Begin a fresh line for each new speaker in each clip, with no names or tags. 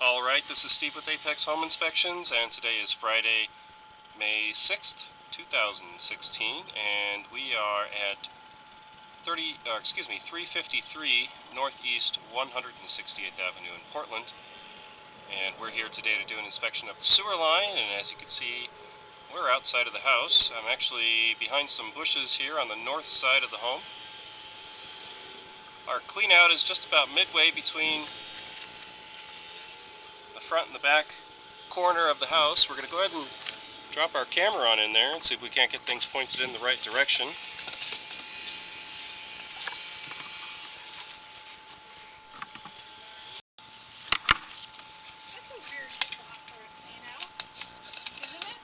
Alright, this is Steve with Apex Home Inspections, and today is Friday, May 6th, 2016, and we are at 353 Northeast 168th Avenue in Portland, and we're here today to do an inspection of the sewer line. And as you can see, we're outside of the house. I'm actually behind some bushes here on the north side of the home. Our clean out is just about midway between the front and the back corner of the house. We're going to go ahead and drop our camera on in there and see if we can't get things pointed in the right direction.
That's a weird spot for a clean out, isn't it?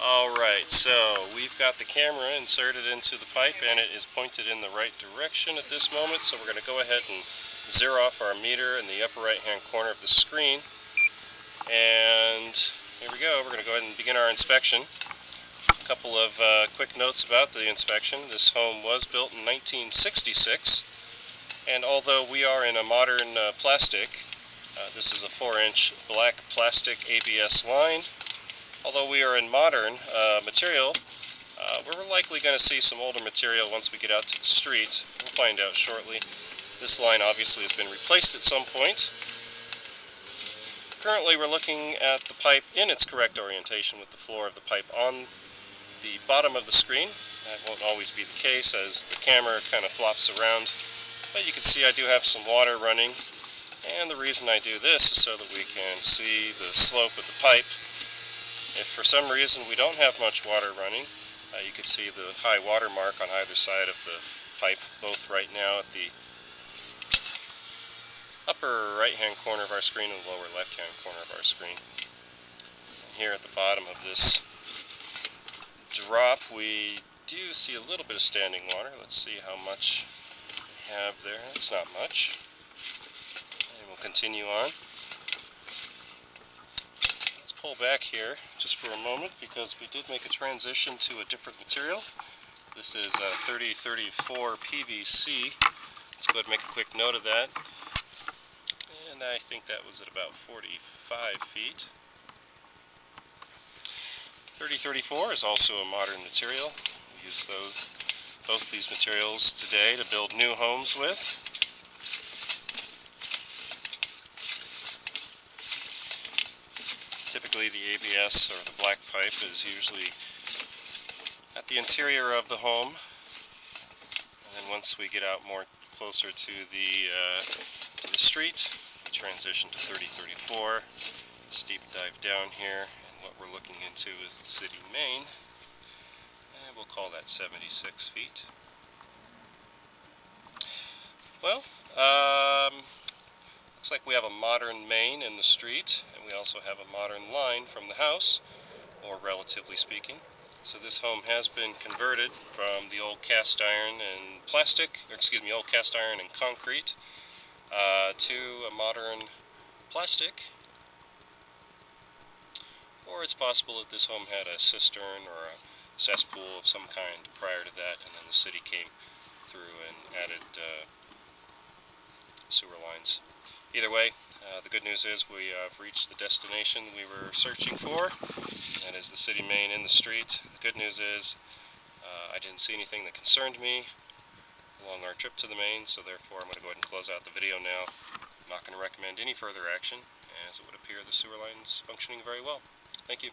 Alright, so we've got the camera inserted into the pipe and it is pointed in the right direction at this moment, so we're going to go ahead and zero off our meter in the upper right hand corner of the screen. And here we go, we're going to go ahead and begin our inspection. A couple of quick notes about the inspection. This home was built in 1966, and although we are in a modern plastic, this is a 4-inch black plastic ABS line. Although we are in modern material, we're likely going to see some older material once we get out to the street. We'll find out shortly. This line obviously has been replaced at some point. Currently we're looking at the pipe in its correct orientation with the floor of the pipe on the bottom of the screen. That won't always be the case as the camera kind of flops around, but you can see I do have some water running, and the reason I do this is so that we can see the slope of the pipe. If for some reason we don't have much water running, you can see the high water mark on either side of the pipe, both right now at the upper right hand corner of our screen and lower left hand corner of our screen. And here at the bottom of this drop we do see a little bit of standing water. Let's see how much we have there. That's not much. And we'll continue on. Pull back here just for a moment because we did make a transition to a different material. This is 3034 PVC. Let's go ahead and make a quick note of that. And I think that was at about 45 feet. 3034 is also a modern material. We use both these materials today to build new homes with. Typically the ABS or the black pipe is usually at the interior of the home, and then once we get out more closer to the street, we transition to 3034. Steep dive down here, and what we're looking into is the city main, and we'll call that 76 feet. Well, looks like we have a modern main in the street, and we also have a modern line from the house, or relatively speaking. So this home has been converted from the old cast iron and old cast iron and concrete to a modern plastic. Or it's possible that this home had a cistern or a cesspool of some kind prior to that, and then the city came through and added sewer lines. Either way, the good news is we have reached the destination we were searching for. That is the city main in the street. The good news is I didn't see anything that concerned me along our trip to the main, so therefore I'm going to go ahead and close out the video now. I'm not going to recommend any further action, as it would appear the sewer line is functioning very well. Thank you.